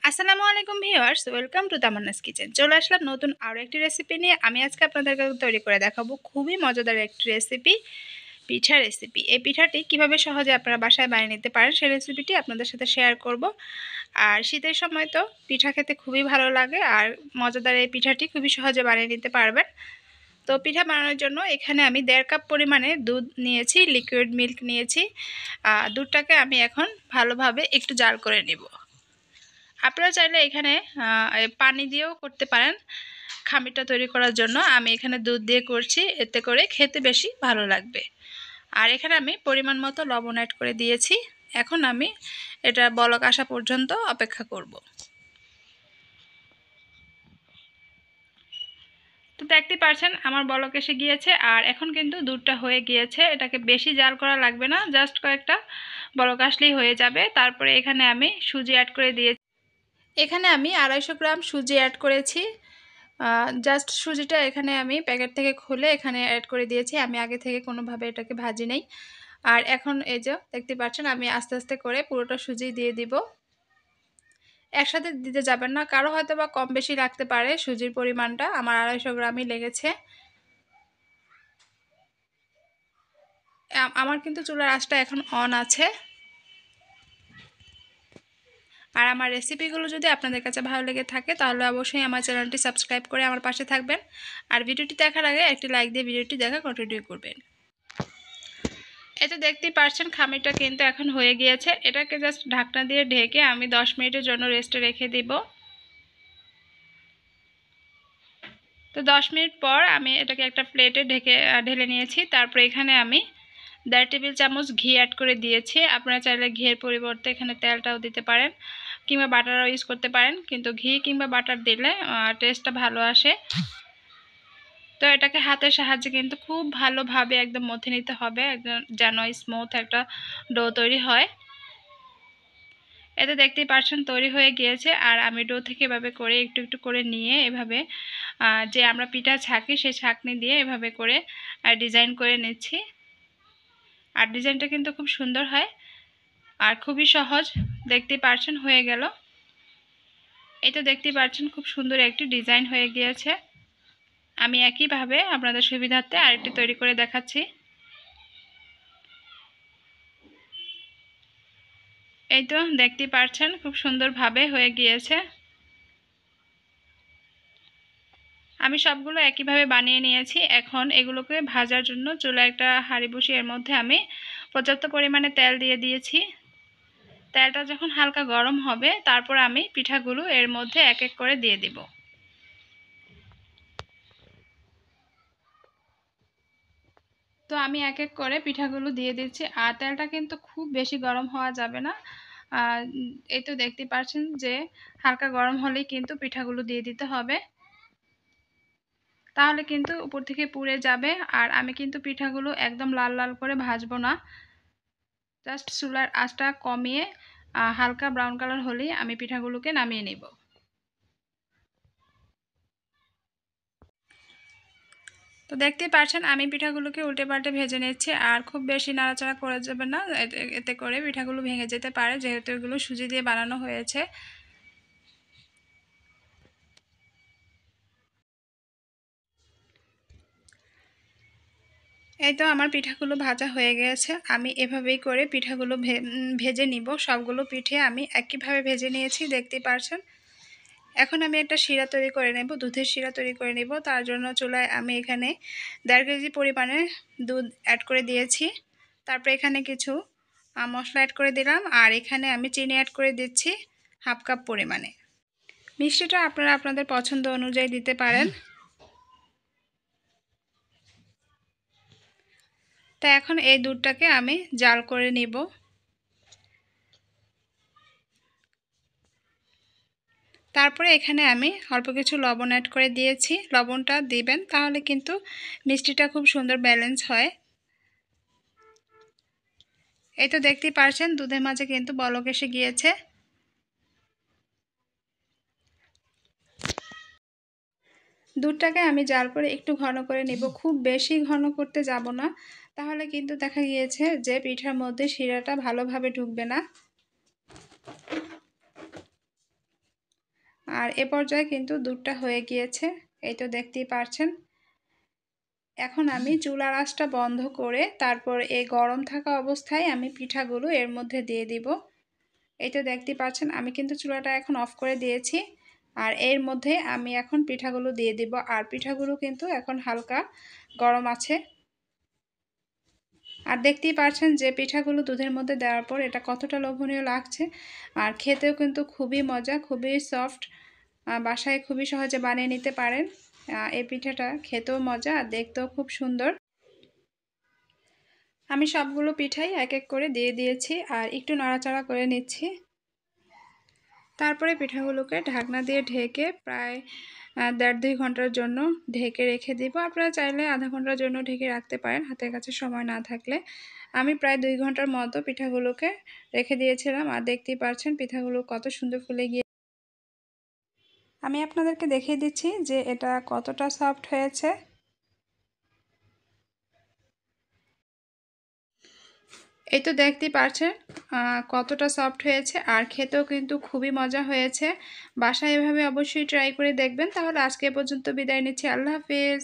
আসসালামু আলাইকুম viewers, welcome to Tamanna's kitchen. চলে আসলাম নতুন আরও একটি রেসিপি নিয়ে। আমি আজকে আপনাদেরকে তৈরি করে দেখাবো খুবই মজাদার একটি রেসিপি, পিঠা রেসিপি। এই পিঠাটি কিভাবে সহজে আপনারা বাসায় বানিয়ে নিতে পারেন সেই রেসিপিটি আপনাদের সাথে শেয়ার করব। আর শীতের সময় তো পিঠা খেতে খুবই ভালো লাগে, আর মজাদার এই পিঠাটি খুবই সহজে বানিয়ে নিতে পারবেন। তো পিঠা বানানোর জন্য এখানে আমি 1.5 কাপ পরিমাণে দুধ নিয়েছি, লিকুইড মিল্ক নিয়েছি। দুধটাকে আমি এখন ভালোভাবে একটু জাল করে নেব। আপনারা চাইলে এখানে পানি দিয়েও করতে পারেন। খামিরটা তৈরি করার জন্য আমি এখানে দুধ দিয়ে করছি, এতে করে খেতে বেশি ভালো লাগবে। আর এখানে আমি পরিমাণ মতো লবণ অ্যাড করে দিয়েছি। এখন আমি এটা বলক আসা পর্যন্ত অপেক্ষা করব। তো দেখতে পাচ্ছেন আমার বলক এসে গিয়েছে, আর এখন কিন্তু দুধটা হয়ে গিয়েছে। এটাকে বেশি জাল করা লাগবে না, জাস্ট কয়েকটা বলক আসলেই হয়ে যাবে। তারপরে এখানে আমি সুজি অ্যাড করে দিয়েছি। এখানে আমি 250 গ্রাম সুজি অ্যাড করেছি। জাস্ট সুজিটা এখানে আমি প্যাকেট থেকে খুলে এখানে অ্যাড করে দিয়েছি। আমি আগে থেকে কোনোভাবে এটাকে ভাজি নেই। আর এখন এই যে দেখতে পাচ্ছেন আমি আস্তে আস্তে করে পুরোটা সুজি দিয়ে দিব। একসাথে দিতে যাবেন না, কারো হয়তো বা কম বেশি লাগতে পারে সুজির পরিমাণটা। আমার 250 গ্রামই লেগেছে। আমার কিন্তু চুলার আঁচটা এখন অন আছে। আর আমার রেসিপিগুলো যদি আপনাদের কাছে ভালো লেগে থাকে তাহলে অবশ্যই আমার চ্যানেলটি সাবস্ক্রাইব করে আমার পাশে থাকবেন। আর ভিডিওটি দেখার আগে একটি লাইক দিয়ে ভিডিওটি দেখা কন্টিনিউ করবেন। এতে দেখতেই পাচ্ছেন খামিরটা কিন্তু এখন হয়ে গিয়েছে। এটাকে জাস্ট ঢাকনা দিয়ে ঢেকে আমি 10 মিনিটের জন্য রেস্টে রেখে দিব। তো 10 মিনিট পর আমি এটাকে একটা প্লেটে ঢেলে নিয়েছি। তারপরে এখানে আমি 1.5 টেবিল চামচ ঘি অ্যাড করে দিয়েছি। আপনারা চাইলে ঘিয়ের পরিবর্তে এখানে তেলটাও দিতে পারেন, কিংবা বাটারও ইউজ করতে পারেন, কিন্তু ঘি কিংবা বাটার দিলে টেস্টটা ভালো আসে। তো এটাকে হাতের সাহায্যে কিন্তু খুব ভালোভাবে একদম মথে নিতে হবে, একদম যেন স্মুথ একটা ডো তৈরি হয়। এতে দেখতেই পাচ্ছেন তৈরি হয়ে গিয়েছে। আর আমি ডো থেকে এভাবে করে একটু একটু করে নিয়ে এভাবে যে আমরা পিঠা ছাঁকি সেই ছাঁকনি দিয়ে এভাবে করে ডিজাইন করে নিচ্ছি। আর ডিজাইনটা কিন্তু খুব সুন্দর হয় আর খুবই সহজ। দেখতেই পাচ্ছেন হয়ে গেল। এই তো দেখতেই পাচ্ছেন খুব সুন্দর একটি ডিজাইন হয়ে গিয়েছে। আমি একইভাবে আপনাদের সুবিধার্থে আরেকটি তৈরি করে দেখাচ্ছি। এই তো দেখতেই পাচ্ছেন খুব সুন্দরভাবে হয়ে গিয়েছে। আমি সবগুলো একইভাবে বানিয়ে নিয়েছি। এখন এগুলোকে ভাজার জন্য চুলায় একটা হাঁড়ি বসিয়ে এর মধ্যে আমি পর্যাপ্ত পরিমাণে তেল দিয়ে দিয়েছি। তেলটা যখন হালকা গরম হবে তারপর আমি পিঠাগুলো এর মধ্যে এক এক করে দিয়ে দিব। তো আমি এক এক করে পিঠাগুলো দিয়ে দিচ্ছি। আর তেলটা কিন্তু খুব বেশি গরম হওয়া যাবে না। এই তো দেখতে পাচ্ছেন যে হালকা গরম হলেই কিন্তু পিঠাগুলো দিয়ে দিতে হবে, তাহলে কিন্তু উপর থেকে পুড়ে যাবে। আর আমি কিন্তু পিঠাগুলো একদম লাল লাল করে ভাজবো না, জাস্ট চুলার আঁচটা কমিয়ে হালকা ব্রাউন কালার হলেই আমি পিঠাগুলোকে নামিয়ে নেব। তো দেখতেই পাচ্ছেন আমি পিঠাগুলোকে উল্টে পাল্টে ভেজে নিচ্ছি। আর খুব বেশি নাড়াচাড়া করে যাবে না, এতে করে পিঠাগুলো ভেঙে যেতে পারে, যেহেতু এগুলো সুজি দিয়ে বানানো হয়েছে। এই তো আমার পিঠাগুলো ভাজা হয়ে গেছে। আমি এভাবেই করে পিঠাগুলো ভেজে নিব। সবগুলো পিঠে আমি একইভাবে ভেজে নিয়েছি, দেখতেই পাচ্ছেন। এখন আমি একটা শিরা তৈরি করে নেব, দুধের শিরা তৈরি করে নেব। তার জন্য চুলায় আমি এখানে 1.5 কেজি পরিমাণে দুধ অ্যাড করে দিয়েছি। তারপরে এখানে কিছু মশলা অ্যাড করে দিলাম। আর এখানে আমি চিনি অ্যাড করে দিচ্ছি 1/2 কাপ পরিমাণে। মিষ্টিটা আপনারা আপনাদের পছন্দ অনুযায়ী দিতে পারেন। তা এখন এই দুধটাকে আমি জাল করে নিব। তারপরে এখানে আমি অল্প কিছু লবণ অ্যাড করে দিয়েছি। লবণটা দিবেন, তাহলে কিন্তু মিষ্টিটা খুব সুন্দর ব্যালেন্স হয়। এই তো দেখতেই পাচ্ছেন দুধের মাঝে কিন্তু বলক এসে গিয়েছে। দুধটাকে আমি জাল করে একটু ঘন করে নেব, খুব বেশি ঘন করতে যাব না, তাহলে কিন্তু দেখা গিয়েছে যে পিঠার মধ্যে শিরাটা ভালোভাবে ঢুকবে না। আর এ পর্যায়ে কিন্তু দুধটা হয়ে গিয়েছে, এই তো দেখতেই পারছেন। এখন আমি চুলার আঁচটা বন্ধ করে তারপর এই গরম থাকা অবস্থায় আমি পিঠাগুলো এর মধ্যে দিয়ে দিব। এই তো দেখতেই পাচ্ছেন আমি কিন্তু চুলাটা এখন অফ করে দিয়েছি। আর এর মধ্যে আমি এখন পিঠাগুলো দিয়ে দিব। আর পিঠাগুলো কিন্তু এখন হালকা গরম আছে। আর দেখতেই পাচ্ছেন যে পিঠাগুলো দুধের মধ্যে দেওয়ার পর এটা কতটা লোভনীয় লাগছে। আর খেতেও কিন্তু খুবই মজা, খুবই সফট। বাসায় খুবই সহজে বানিয়ে নিতে পারেন। এই পিঠাটা খেতেও মজা আর দেখতেও খুব সুন্দর। আমি সবগুলো পিঠাই এক এক করে দিয়ে দিয়েছি আর একটু নাড়াচাড়া করে নিচ্ছি। তারপরে পিঠাগুলোকে ঢাকনা দিয়ে ঢেকে প্রায় 1.5-2 ঘন্টার জন্য ঢেকে রেখে দিব। আপনারা চাইলে আধা ঘন্টার জন্য ঢেকে রাখতে পারেন হাতের কাছে সময় না থাকলে। আমি প্রায় 2 ঘন্টার মতো পিঠাগুলোকে রেখে দিয়েছিলাম আর দেখতেই পাচ্ছেন পিঠাগুলো কত সুন্দর ফুলে গিয়ে। আমি আপনাদেরকে দেখিয়ে দিচ্ছি যে এটা কতটা সফট হয়েছে। এই তো দেখতেই পাচ্ছেন কতটা সফট হয়েছে আর খেতেও কিন্তু খুবই মজা হয়েছে। বাসায় এভাবে অবশ্যই ট্রাই করে দেখবেন। তাহলে আজকে এ পর্যন্ত বিদায় নিচ্ছি। আল্লাহ হাফেজ।